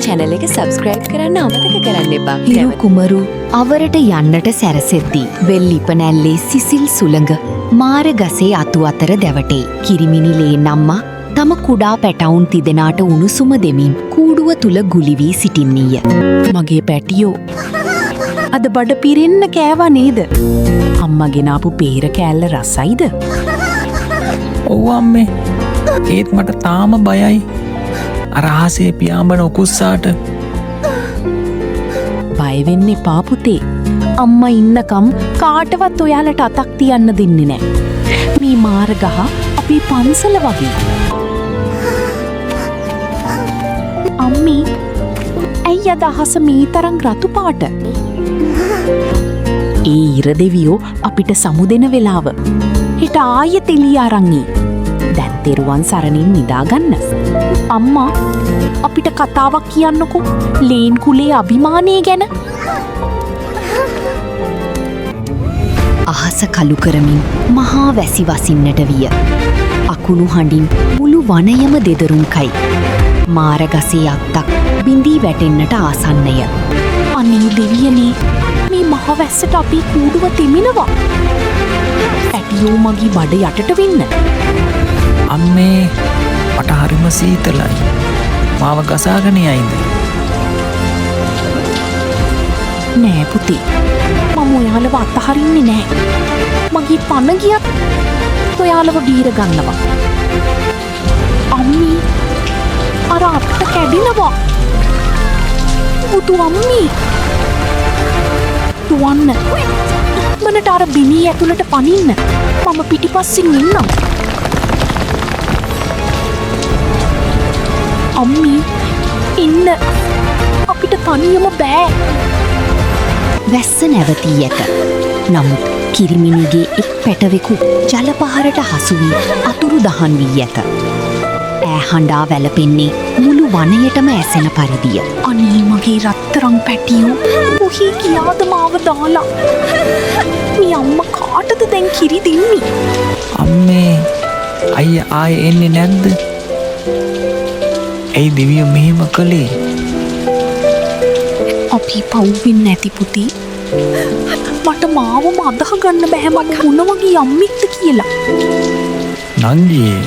channel එක subscribe කරන්න අමතක කරන්න එපා. හිරු කුමරු අවරට යන්නට සැරසෙද්දී වෙල්ලිපනැල්ලේ සිසිල් සුළඟ මාර ගසේ අතු අතර දැවටේ. කිරිමිනිලේ නම්මා තම කුඩා පැටවුන් තිදෙනාට උණුසුම දෙමින් කූඩුව තුල ගුලි වී සිටින්නීය. මගේ පැටියෝ අද බඩ පිරෙන්න කෑවා නේද? අම්මා ගෙනාපු peer කෑල්ල රසයිද? ඔව් අම්මේ. ඒත් මට තාම බයයි. අර ආසේ පියාඹන උකුස්සාට. බය වෙන්න එපා පුතේ. අම්මා ඉන්නකම් කාටවත් ඔයාලට අතක් තියන්න දෙන්නේ නැහැ. මේ මාර ගහ අපේ පන්සල වගේ. අම්මී, ඇයි අද අහස මේ තරම් රතු පාට? ඒ ඉර දෙවියෝ අපිට සමුදෙන වෙලාව. හෙට ආයෙත් එළිය අරන් එයි. දැන් තෙරුවන් සරණින් නිදාගන්න. අම්මා, අපිට කතාවක් කියන්නකෝ ලේන් කුලේ අභිමානය ගැන. අහස කළු කරමින් මහා වැසි වසින්නට විය. අකුණු හඬින් මුළු වනයම දෙදරුම් කයි. මාරගසේ අත්තක් බිඳී වැටෙන්නට ආසන්නය. අනේ දෙවියනේ, මේ මහවැස්සට අපි කූඩුව තෙමෙනවා. පැටියෝ මගේ බඩ යටට වෙන්න. අම්මේ මට හරිම සීතලයි. මාව ගසාගෙන යයිද? නෑ පුතේ, මම ඔයාලව අතහරින්නේ නෑ. මගේ පණ ගියත් ඔයාලව බීර ගන්නවා. අම්මී, අර අත්ත කැඩෙනවා. පුතු අම්මී, දුවන්න. මනට අර බිනී ඇතුළට පනින්න. මම පිටිපස්සෙන් ඉන්නම්. අම්මී, ඉන්න. අපිට තනියම බෑ. වැස්ස නැවතී ඇත. නමුත් කිරිමිනිගේ එක් පැටවෙකු ජලපහරට හසු වී අතුරු දහන් වී ඇත. ඈ හඬා වැළපෙන්නේ මුළු වනයටම ඇසෙන පරිදිය. අනේ මගේ රත්තරන් පැටියෝ, කොහේ ගියාද මාව දාලා? මේ අම්මා කාටද දැන් කිරි දෙන්නේ? අම්මේ අයියා ආයේ එන්නේ නැද්ද? ඇයි දෙවියෝ මෙහෙම කළේ? අපි පව්වෙන්නේ නැති පුතේ. මට මාවම අදහ ගන්න බැහැ මම මොන වගේ අම්මික්ද කියලා. නංගියේ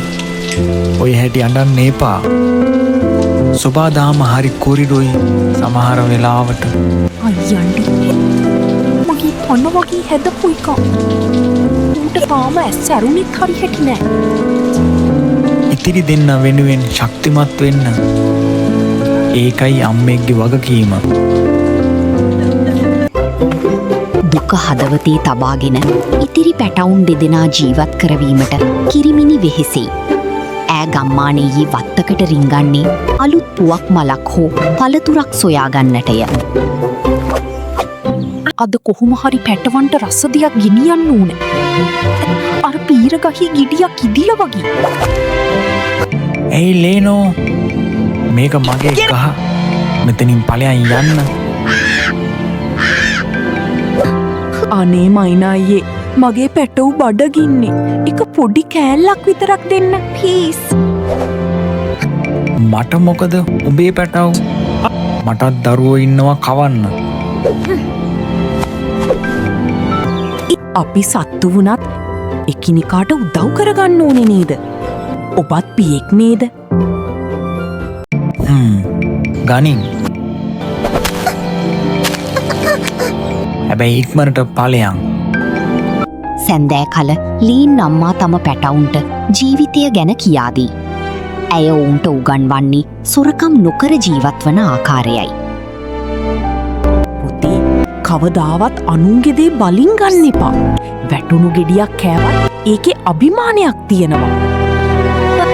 ඔය හැටි අඬන්න එපා. සුබාදාම හරි කොරිඩොයි සමහර වෙලාවට. අයියන්ඩි, මගේ පොන්න වගේ හැදපු එක. ඌට තාම ඇස් ඇරුණෙත් හරි හැටි නෑ. ඉතිරි දෙන්න වෙනුවෙන් ශක්තිමත් වෙන්න. ඒකයි අම්මෙක්ගේ වගකීම. දුක හදවතේ තබාගෙන ඉතිරි පැටවුන් දෙදෙනා ජීවත් කරවීමට කිරිමිනි වෙහෙසෙයි. ඈ ගම්මානයේ වත්තකට රිංගන්නේ අලුත් පුවක් මලක් හෝ පළතුරක් සොයාගන්නටය. අද කොහොම හරි පැටවන්ට රසදියක් ගෙනියන්න ඕන. අර පීර ගහේ ගෙඩියක් ඉදිලා වගේ. ඇයි ලේනෝ, මේක මගේ ගහ. මෙතනින් ඵලයන් යන්න. අනේ මයිනා අයියේ, මගේ පැටව් බඩගින්නේ. එක පොඩි කෑල්ලක් විතරක් දෙන්න ප්ලීස්. මට මොකද උඹේ පැටව්? මටත් දරුවෝ ඉන්නවා කවන්න. අපි සත්තු වුණත් එකිනෙකාට උදව් කරගන්න ඕනේ නේද? ඔබත් පියෙක් නේද? ගනින්. හැබැයි ඉක්මනට ඵලයන්. සැන්දෑ කල ලීන් අම්මා තම පැටවුන්ට ජීවිතය ගැන කියාදී. ඇය ඔවුන්ට උගන්වන්නේ සොරකම් නොකර ජීවත්වන ආකාරයයි. පුතේ, කවදාවත් අනුන්ගේ දේ බලින් ගන්න එපා. වැටුණු ගෙඩියක් කෑවත් ඒකේ අභිමානයක් තියෙනවා.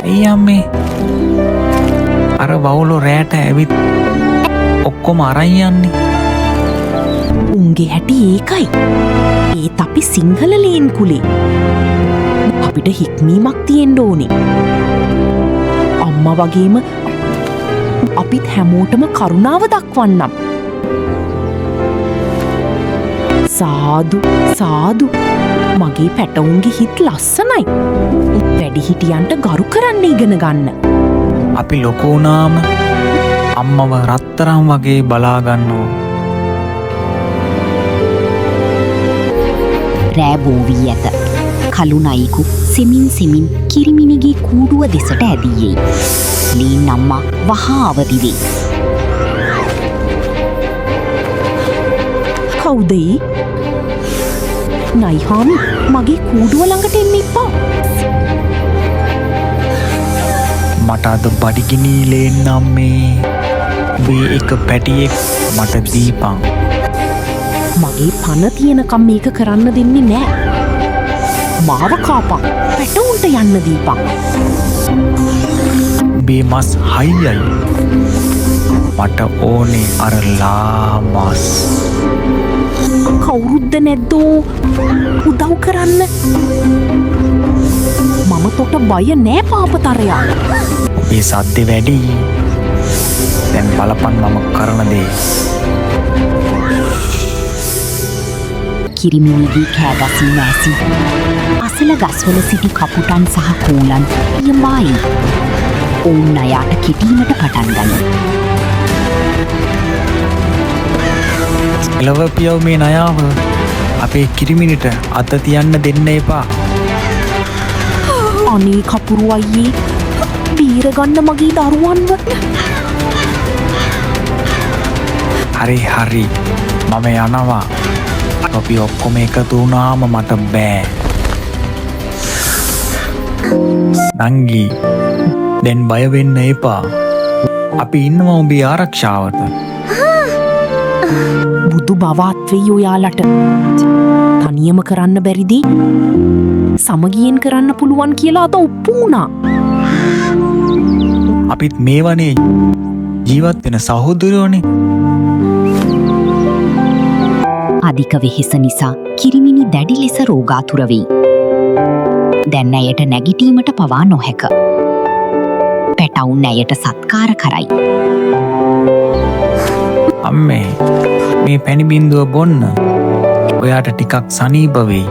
ඇයි අම්මේ? අර වවුලෝ රෑට ඇවිත් ඔක්කොම අරන් යන්නේ. උන්ගේ හැටි ඒකයි. ඒත් අපි සිංහල ලේන් කුලේ. අපිට හික්මීමක් තියෙන්න ඕනේ. අම්මා වගේම අපිත් හැමෝටම කරුණාව දක්වන්නම්. සාදු සාදු. මගේ පැටවුන්ගේ හිත් ලස්සනයි. වැඩිහිටියන්ට ගරු කරන්න ඉගෙන ගන්න. අපි ලොකු වුණාම අම්මව රත්තරම් වගේ බලාගන්නවා. රෑ බෝ වී ඇත. කළු නයිකු සෙමින් කිරිමිනිගේ කූඩුව දෙසට ඇදීයේ. ලීන් අම්මා වහා අවදි වේ. කවුද ඒ? නයිහාමි මගේ කූඩුව ළඟට එන්න එපා. මට අද බඩිගිනී ලේන්නම් මේ. මේ එක පැටියෙක් මට දීපන්. මගේ පන තියෙනකම් මේක කරන්න දෙන්නේ නෑ. මාව කාපන්. පැටවුන්ට යන්න දීපන්. මේ මස් හයියයි. මට ඕනේ අර ලාමස්. කවුරුද්ද නැද්දෝ උදව් කරන්න. මම තොට බය නෑ පාපතරයා. ඔබේ සද්දෙ වැඩි. දැන් බලපන් මම කරන දේ. කිරිමිනිගේ කෑගසී නැසි. අසල ගස්වල සිටි කපුටන් සහ කූලන් පියම්බායි. ඔවුන් අයාට කෙටීමට පටන් ගන්න. එලව පියව් මේ නයාව අපේ කිරිමිනිට අත තියන්න දෙන්න එපා. අනේ කපුරු අයියේ බීරගන්න මගේ දරුවන්ව. හරි මම යනවා. අපි ඔක්කොම එකතු වුණාම මට බෑ. නංගි දැන් බය වෙන්න එපා. අපි ඉන්නවා උඹේ ආරක්ෂාවට. බුදු බවත් වෙයි ඔයාලට. තනියම කරන්න බැරිදී සමගියෙන් කරන්න පුළුවන් කියලා අත ඔප්පු වුණා. අපිත් මේ වනේ ජීවත් වෙන සහෝදරයෝනේ. අධික වෙහෙස නිසා කිරිමිනි දැඩි ලෙස රෝගාතුර වෙයි. දැන් ඇයට නැගිටීමට පවා නොහැක. පැටවුන් ඇයට සත්කාර කරයි. අම්මේ මේ පැණි බින්දුව බොන්න. ඔයාට ටිකක් සනීප වෙයි.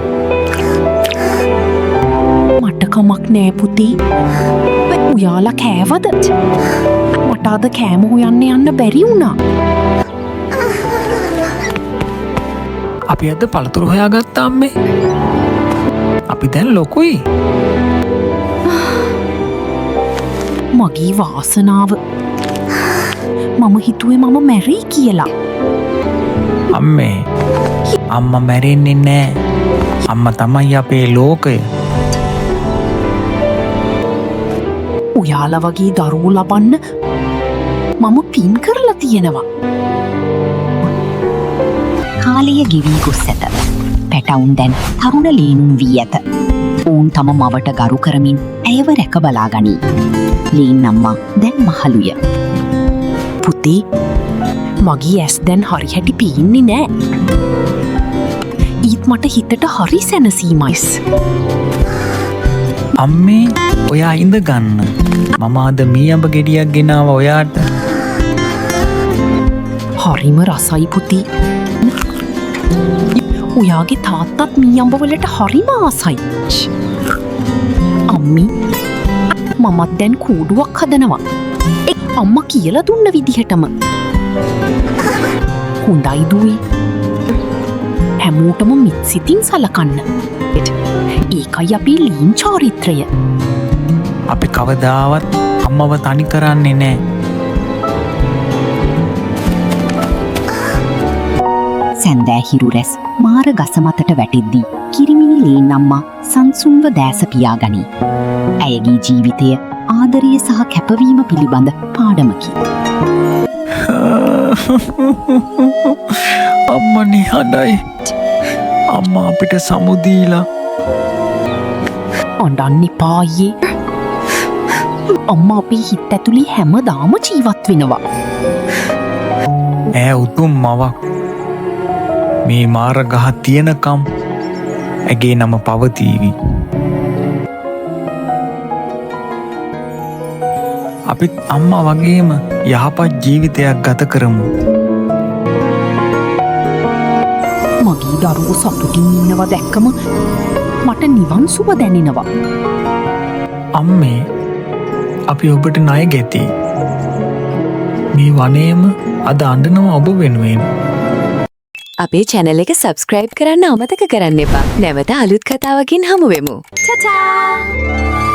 මට කමක් නෑ පුතේ. ඔයාලා කෑවද? මට අද කෑම හොයන්න යන්න බැරි වුණා. අපි අද පළතුරු හොයාගත්තා අම්මේ. අපි දැන් ලොකුයි. මගේ වාසනාව. මම හිතුවේ මම මැරී කියලා. අම්මේ අම්මා මැරෙන්නේ නෑ. අම්මා තමයි අපේ ලෝකය. ඔයාලා වගේ දරුවෝ ලබන්න මම පින් කරලා තියෙනවා. කාලය ගෙවී ගොස් ඇත. පැටවුන් දැන් තරුණ ලේනුම් වී ඇත. ඔවුන් තම මවට ගරු කරමින් ඇයව රැක බලා ගනී. ලේන් අම්මා දැන් මහලුය. පුතේ මගේ ඇස් දැන් හරි හැටි පේන්නේ නෑ. ඊත් මට හිතට හරි සැනසීමයිස්. අම්මේ ඔයා ඉඳ ගන්න. මම අද මී අඹ ගෙඩියක් ගෙනාව ඔයාට. හරිම රසයි පුතේ. ඔයාගේ තාත්තත් මී අඹවලට හරිම ආසයි. අම්මි මමත් දැන් කූඩුවක් හදනවා. අම්මා කියලා දුන්න විදිහටම. හොඳයි දුවේ. හැමෝටම මිත් සිතින් සලකන්න. ඒකයි අපේ ලීන් චාරිත්‍රය. අපි කවදාවත් අම්මව තනි කරන්නේ නෑ. සැන්දෑ හිරු රැස් මාර ගස මතට වැටෙද්දී කිරිමිනි ලේන් අම්මා සංසුන්ව දෑස පියාගනී. ඇයගේ ජීවිතය ආදරය සහ කැපවීම පිළිබඳ පාඩමකි. අම්මා නිහඬයි. අම්මා අපිට සමුදීලා. අඬන්න එපා අයියේ. අම්මා අපේ හිත ඇතුලේ හැමදාම ජීවත් වෙනවා. ඈ උතුම් මවක්. මේ මාර ගහ තියෙනකම් ඇගේ නම පවතීවි. අපිත් අම්මා වගේම යහපත් ජීවිතයක් ගත කරමු. මගේ දරුවෝ සතුටින් ඉන්නවා දැක්කම මට නිවන් සුව දැනෙනවා. අම්මේ අපි ඔබට ණය ගැති. මේ වනයේම අද අඬනවා ඔබ වෙනුවෙන්. අපේ channel එක subscribe කරන්න අමතක කරන්න එපා. නැවත අලුත් කතාවකින් හමු වෙමු. ටටා